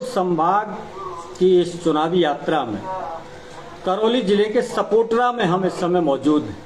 संभाग की इस चुनावी यात्रा में करौली जिले के सपोटरा में हम इस समय मौजूद हैं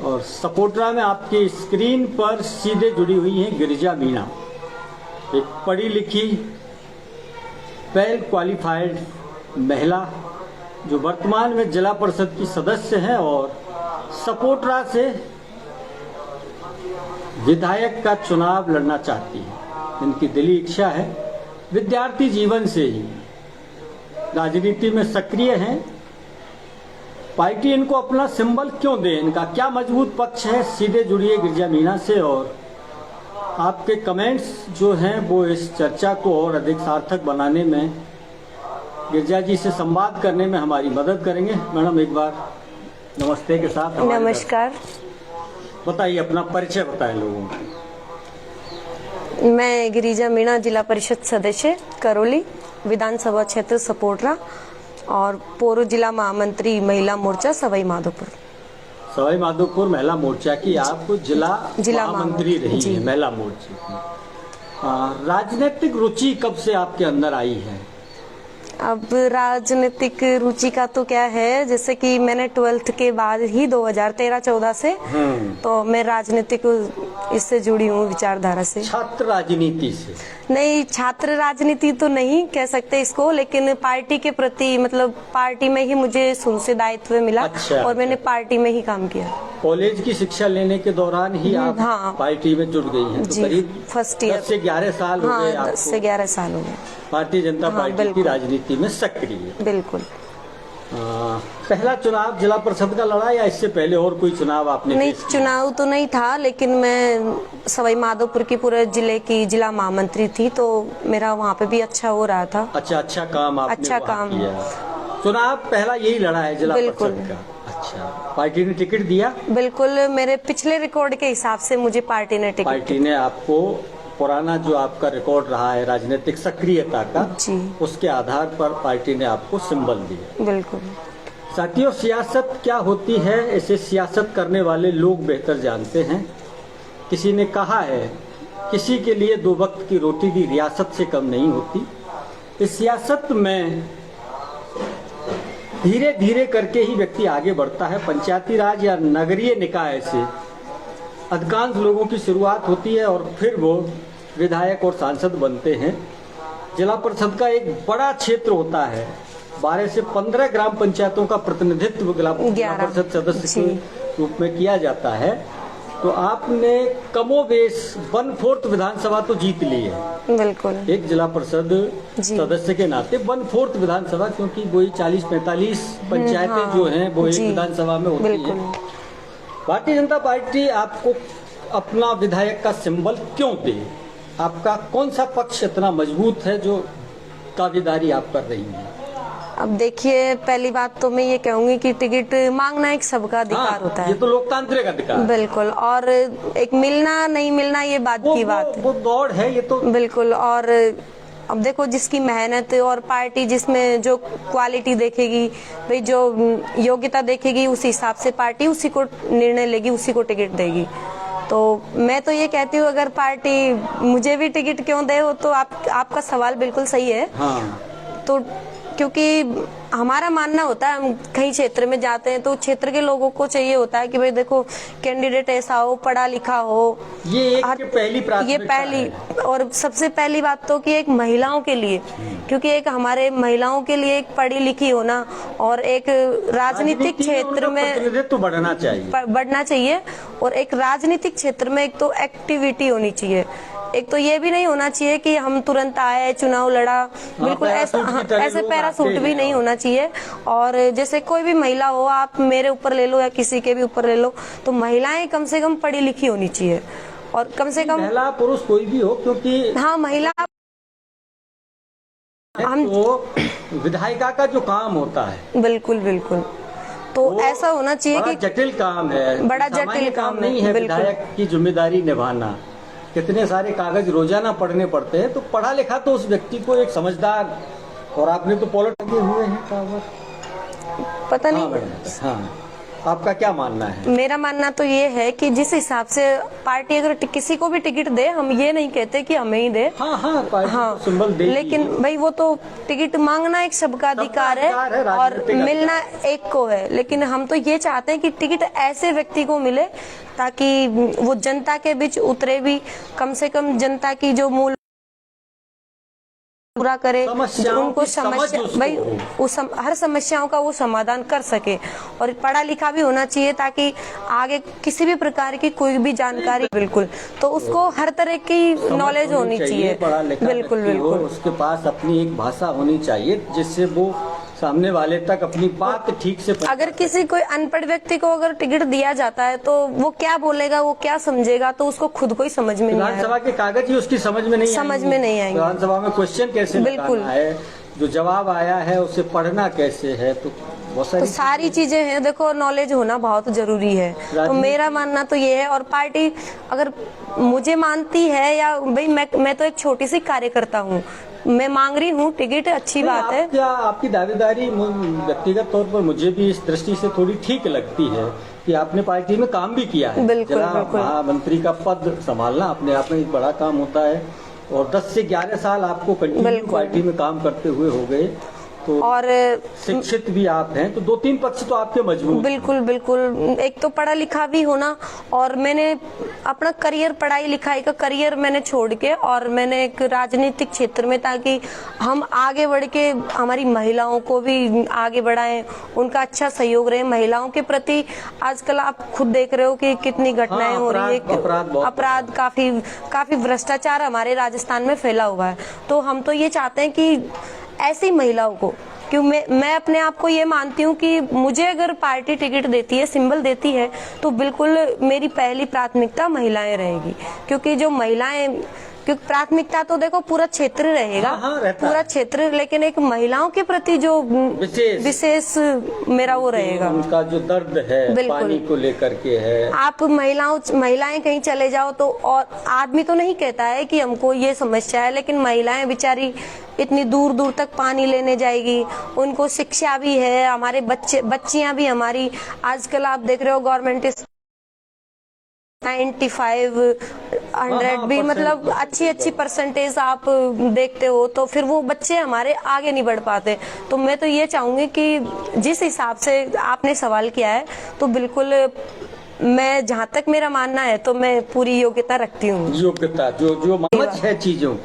और सपोटरा में आपकी स्क्रीन पर सीधे जुड़ी हुई हैं गिरिजा मीणा, एक पढ़ी लिखी वेल क्वालिफाइड महिला जो वर्तमान में जिला परिषद की सदस्य हैं और सपोटरा से विधायक का चुनाव लड़ना चाहती है। इनकी दिली इच्छा है, विद्यार्थी जीवन से ही राजनीति में सक्रिय हैं। पार्टी इनको अपना सिंबल क्यों दे, इनका क्या मजबूत पक्ष है, सीधे जुड़िए गिरिजा मीणा से और आपके कमेंट्स जो हैं वो इस चर्चा को और अधिक सार्थक बनाने में, गिरिजा जी से संवाद करने में हमारी मदद करेंगे। मैडम एक बार नमस्ते के साथ। नमस्कार। बताइए, अपना परिचय बताएं लोगों को। मैं गिरिजा मीणा, जिला परिषद सदस्य करौली विधानसभा क्षेत्र सपोटरा और पूर्व जिला महामंत्री महिला मोर्चा सवाई माधोपुर महिला मोर्चा की आप जिला महामंत्री रही है महिला मोर्चे की। राजनीतिक रुचि कब से आपके अंदर आई है? अब राजनीतिक रुचि का तो क्या है, जैसे कि मैंने 12th के बाद ही 2013-14 से तो मैं राजनीतिक इससे जुड़ी हूँ, विचारधारा से। छात्र राजनीति से नहीं, छात्र राजनीति तो नहीं कह सकते इसको, लेकिन पार्टी के प्रति, मतलब पार्टी में ही मुझे शुरू दायित्व मिला। अच्छा, और मैंने पार्टी में ही काम किया। कॉलेज की शिक्षा लेने के दौरान ही आप पार्टी में जुड़ गई हैं? तो करीब फर्स्ट ईयर 10 से 11 साल हो गए आपको? 10 से 11 साल हो गए भारतीय जनता पार्टी की राजनीति में सक्रिय। बिल्कुल। पहला चुनाव जिला परिषद का लड़ा या इससे पहले और कोई चुनाव आपने? नहीं, चुनाव तो नहीं था, लेकिन मैं सवाई माधोपुर की पूरे जिले की जिला महामंत्री थी, तो मेरा वहाँ पे भी अच्छा हो रहा था। अच्छा काम आपने अच्छा काम किया। चुनाव पहला यही लड़ा है जिला परिषद का? अच्छा, पार्टी ने टिकट दिया? बिल्कुल, मेरे पिछले रिकॉर्ड के हिसाब से मुझे पार्टी ने टिकट। पार्टी ने आपको, पुराना जो आपका रिकॉर्ड रहा है राजनीतिक सक्रियता का, उसके आधार पर पार्टी ने आपको सिंबल दिया। बिल्कुल। साथियों, सियासत क्या होती है इसे सियासत करने वाले लोग बेहतर जानते हैं। किसी ने कहा है, किसी के लिए 2 वक्त की रोटी भी रियासत से कम नहीं होती। इस सियासत में धीरे धीरे करके ही व्यक्ति आगे बढ़ता है। पंचायती राज या नगरीय निकाय से अधिकांश लोगों की शुरुआत होती है और फिर वो विधायक और सांसद बनते हैं। जिला परिषद का एक बड़ा क्षेत्र होता है, 12 से 15 ग्राम पंचायतों का प्रतिनिधित्व जिला परिषद सदस्य के रूप में किया जाता है। तो आपने कमोबेश 1/4 विधानसभा तो जीत ली है। बिल्कुल। एक जिला परिषद सदस्य के नाते 1/4 विधानसभा, क्योंकि वही 40-45 पंचायतें जो हैं वो एक विधानसभा में होती है। भारतीय जनता पार्टी आपको अपना विधायक का सिंबल क्यों दे? आपका कौन सा पक्ष इतना मजबूत है जो दावेदारी आप कर रही हैं? अब देखिए, पहली बात तो मैं ये कहूंगी कि टिकट मांगना एक सबका अधिकार होता है। ये तो लोकतांत्रिक अधिकार है। बिल्कुल। और एक मिलना नहीं मिलना ये बात की बात है, वो दौड़ है ये तो। बिल्कुल। और अब देखो, जिसकी मेहनत और पार्टी जिसमें जो क्वालिटी देखेगी, भाई जो योग्यता देखेगी, उस हिसाब से पार्टी उसी को निर्णय लेगी, उसी को टिकट देगी। तो मैं तो ये कहती हूँ, अगर पार्टी मुझे भी टिकट क्यों दे हो, तो आपका सवाल बिल्कुल सही है। तो क्योंकि हमारा मानना होता है, हम कहीं क्षेत्र में जाते हैं तो क्षेत्र के लोगों को चाहिए होता है कि भाई देखो, कैंडिडेट ऐसा हो, पढ़ा लिखा हो। ये पहली और सबसे पहली बात तो कि एक महिलाओं के लिए, क्योंकि एक हमारे महिलाओं के लिए एक पढ़ी लिखी होना और एक राजनीतिक क्षेत्र में तो बढ़ना चाहिए और एक राजनीतिक क्षेत्र में एक तो एक्टिविटी होनी चाहिए। एक तो ये भी नहीं होना चाहिए कि हम तुरंत आए, चुनाव लड़ा, बिल्कुल ऐसे पैरासूट भी नहीं होना चाहिए। और जैसे कोई भी महिला हो, आप मेरे ऊपर ले लो या किसी के भी ऊपर ले लो, तो महिलाएं कम से कम पढ़ी लिखी होनी चाहिए और कम से कम महिला पुरुष कोई भी हो, क्योंकि महिला तो विधायिका का जो काम होता है, बिल्कुल तो ऐसा होना चाहिए कि जटिल काम है, बड़ा जटिल काम नहीं है। विधायक की जिम्मेदारी निभाना, कितने सारे कागज रोजाना पढ़ने पड़ते हैं। तो पढ़ा लिखा तो उस व्यक्ति को एक समझदार, और आपने तो पॉलिटिक्स हुए हैं, पता नहीं। आपका क्या मानना है? मेरा मानना तो ये है कि जिस हिसाब से पार्टी अगर किसी को भी टिकट दे, हम ये नहीं कहते कि हमें ही दे। हाँ हाँ, पार्टी हाँ, तो सिंबल देगी। लेकिन भाई वो तो टिकट मांगना एक सबका अधिकार है और राजनीतिक मिलना एक को है। लेकिन हम तो ये चाहते हैं कि टिकट ऐसे व्यक्ति को मिले ताकि वो जनता के बीच उतरे भी, कम से कम जनता की जो मूल पूरा करे, समस्याओं उनको की समझ समस्या उसको भाई हो। हर समस्याओं का वो समाधान कर सके। और पढ़ा लिखा भी होना चाहिए ताकि आगे किसी भी प्रकार की कोई भी जानकारी, बिल्कुल, तो उसको हर तरह की नॉलेज होनी चाहिए। पढ़ा लिखा बिल्कुल व्यक्ति हो, बिल्कुल। उसके पास अपनी एक भाषा होनी चाहिए जिससे वो सामने वाले तक अपनी बात ठीक से अगर किसी कोई अनपढ़ व्यक्ति को अगर टिकट दिया जाता है तो वो क्या बोलेगा, वो क्या समझेगा, तो उसको खुद को ही समझ में नहीं आएगा। विधानसभा के कागज ही उसकी समझ में नहीं आएंगे। विधानसभा में क्वेश्चन कैसे लगाना है, जो जवाब आया है उसे पढ़ना कैसे है, तो बहुत सारी चीजें हैं। देखो, नॉलेज होना बहुत जरूरी है। तो मेरा मानना तो ये है। और पार्टी अगर मुझे मानती है, या भाई मैं तो एक छोटी सी कार्यकर्ता हूँ, मैं मांग रही हूँ टिकट, अच्छी बात है। क्या आपकी दावेदारी व्यक्तिगत तौर पर मुझे भी इस दृष्टि से थोड़ी ठीक लगती है कि आपने पार्टी में काम भी किया है। बिल्कुल, बिल्कुल। महामंत्री का पद संभालना अपने आप में एक बड़ा काम होता है, और 10 से 11 साल आपको कंटिन्यू पार्टी में काम करते हुए हो गए, तो और शिक्षित भी आप हैं, तो 2-3 पक्ष तो आपके मजबूत। बिल्कुल बिल्कुल। एक तो पढ़ा लिखा भी होना, और मैंने अपना करियर, पढ़ाई लिखाई का करियर मैंने छोड़ के और मैंने एक राजनीतिक क्षेत्र में, ताकि हम आगे बढ़ के हमारी महिलाओं को भी आगे बढ़ाएं, उनका अच्छा सहयोग रहे। महिलाओं के प्रति आजकल आप खुद देख रहे हो कि कितनी घटनाएं हो रही है, अपराध काफी भ्रष्टाचार हमारे राजस्थान में फैला हुआ है। तो हम तो ये चाहते हैं कि ऐसी महिलाओं को, क्यों मैं अपने आप को ये मानती हूँ कि मुझे अगर पार्टी टिकट देती है, सिंबल देती है, तो बिल्कुल मेरी पहली प्राथमिकता महिलाएं रहेगी। क्योंकि जो महिलाएं, क्योंकि प्राथमिकता तो देखो पूरा क्षेत्र रहेगा, पूरा क्षेत्र, लेकिन एक महिलाओं के प्रति जो विशेष मेरा वो रहेगा, उनका जो दर्द है पानी को लेकर के है। आप महिलाएं कहीं चले जाओ तो, और आदमी तो नहीं कहता है कि हमको ये समस्या है, लेकिन महिलाएं बेचारी इतनी दूर दूर तक पानी लेने जाएगी, उनको शिक्षा भी है। हमारे बच्चियां भी हमारी, आजकल आप देख रहे हो गवर्नमेंट 95-100 भी, मतलब अच्छी परसेंटेज आप देखते हो, तो फिर वो बच्चे हमारे आगे नहीं बढ़ पाते। तो मैं तो ये चाहूंगी कि जिस हिसाब से आपने सवाल किया है, तो बिल्कुल मैं, जहाँ तक मेरा मानना है, तो मैं पूरी योग्यता रखती हूँ। योग्यता जो समझ है चीजों,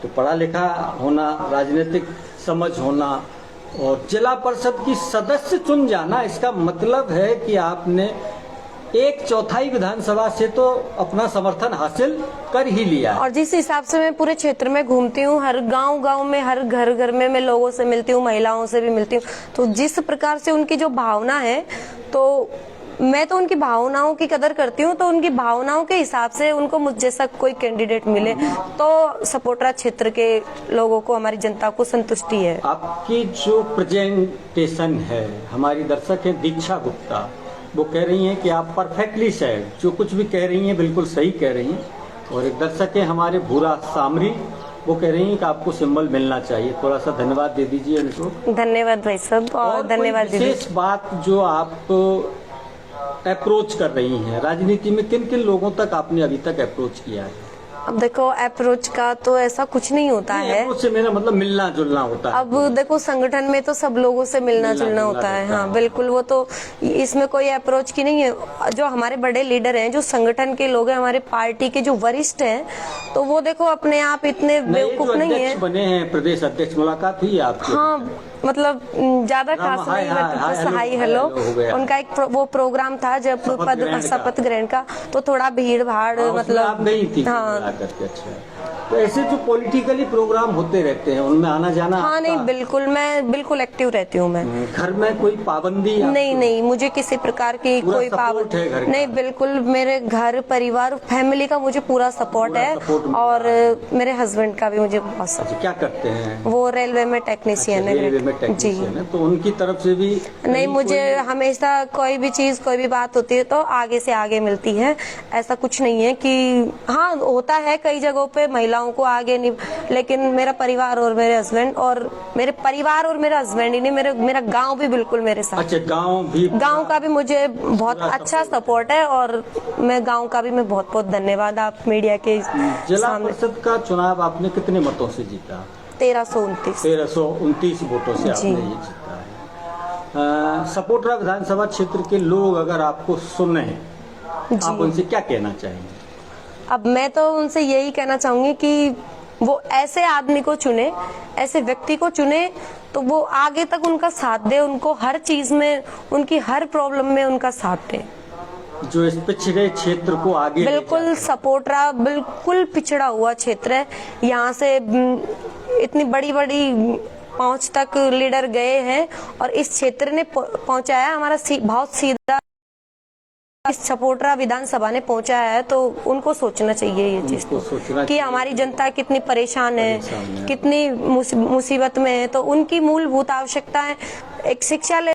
तो पढ़ा लिखा होना, राजनीतिक समझ होना, और जिला परिषद की सदस्य चुन जाना, इसका मतलब है कि आपने 1/4 विधानसभा से तो अपना समर्थन हासिल कर ही लिया। और जिस हिसाब से मैं पूरे क्षेत्र में घूमती हूँ, हर गांव में, हर घर में मैं लोगों से मिलती हूँ, महिलाओं से भी मिलती हूँ, तो जिस प्रकार से उनकी जो भावना है, तो मैं तो उनकी भावनाओं की कदर करती हूँ। तो उनकी भावनाओं के हिसाब से उनको मुझ जैसा कोई कैंडिडेट मिले तो सपोर्टरा क्षेत्र के लोगों को, हमारी जनता को संतुष्टि है। आपकी जो प्रेजेंटेशन है, हमारी दर्शक है दीक्षा गुप्ता, वो कह रही हैं कि आप परफेक्टली सेड, जो कुछ भी कह रही हैं बिल्कुल सही कह रही हैं। और एक दर्शक है हमारे भूरा सामरी, वो कह रही हैं कि आपको सिंबल मिलना चाहिए। थोड़ा सा धन्यवाद दे दीजिए उनको। धन्यवाद भाई साहब, और धन्यवाद दीजिए। विशेष बात जो आप अप्रोच कर रही हैं राजनीति में, किन किन लोगों तक आपने अभी तक अप्रोच किया है? अब देखो, अप्रोच का तो ऐसा कुछ नहीं होता है। अप्रोच से मेरा मतलब मिलना जुलना होता है। अब देखो, संगठन में तो सब लोगों से मिलना जुलना होता है। हाँ बिल्कुल, वो तो, इसमें कोई अप्रोच की नहीं है। जो हमारे बड़े लीडर हैं, जो संगठन के लोग हैं, हमारे पार्टी के जो वरिष्ठ हैं, तो वो देखो अपने आप इतने बेवकूफ नहीं है। बने हैं प्रदेश अध्यक्ष, मुलाकात हुई आपकी? हाँ, मतलब ज्यादा खास नहीं, हाई हेलो, उनका एक वो प्रोग्राम था जब शपथ ग्रहण का, तो थोड़ा भीड़ भाड़, मतलब आप गई थी? हाँ, अच्छा। तो ऐसे जो पॉलिटिकली प्रोग्राम होते रहते हैं, उनमें आना जाना? हाँ नहीं, बिल्कुल, मैं बिल्कुल एक्टिव रहती हूँ। मैं घर में कोई पाबंदी? नहीं, मुझे किसी प्रकार की कोई पाबंदी नहीं, बिल्कुल। मेरे घर परिवार फैमिली का मुझे पूरा सपोर्ट है, और मेरे हस्बैंड का भी मुझे बहुत सपोर्ट। क्या करते हैं वो? रेलवे में टेक्नीशियन है जी। तो उनकी तरफ से भी नहीं, मुझे हमेशा कोई भी चीज, कोई भी बात होती है तो आगे से आगे मिलती है। ऐसा कुछ नहीं है कि, हाँ होता है कई जगहों पे महिलाओं महिलाओं को आगे नहीं, लेकिन मेरा परिवार और मेरे हस्बैंड ही नहीं, मेरा गांव भी बिल्कुल मेरे साथ। अच्छा, गांव का भी मुझे बहुत अच्छा सपोर्ट है, और मैं गांव का भी मैं बहुत बहुत धन्यवाद आप मीडिया के जिला सामने। परिषद का चुनाव आपने कितने मतों से जीता? 1329। 1329 वोटों से आपने ये जीता है। सपोटरा विधानसभा क्षेत्र के लोग अगर आपको सुने, आप उनसे क्या कहना चाहेंगे? अब मैं तो उनसे यही कहना चाहूंगी कि वो ऐसे आदमी को चुने, ऐसे व्यक्ति को चुने, तो वो आगे तक उनका साथ दे, उनको हर चीज में, उनकी हर प्रॉब्लम में उनका साथ दे। जो इस पिछड़े क्षेत्र को आगे बिल्कुल सपोटरा बिल्कुल पिछड़ा हुआ क्षेत्र है। यहाँ से इतनी बड़ी बड़ी पहुंच तक लीडर गए हैं, और इस क्षेत्र ने पहुंचाया, हमारा बहुत सीधा इस सपोटरा विधानसभा ने पहुंचाया है। तो उनको सोचना चाहिए ये चीज कि हमारी जनता कितनी परेशान है, कितनी मुसीबत में है। तो उनकी मूलभूत आवश्यकताएं, एक शिक्षा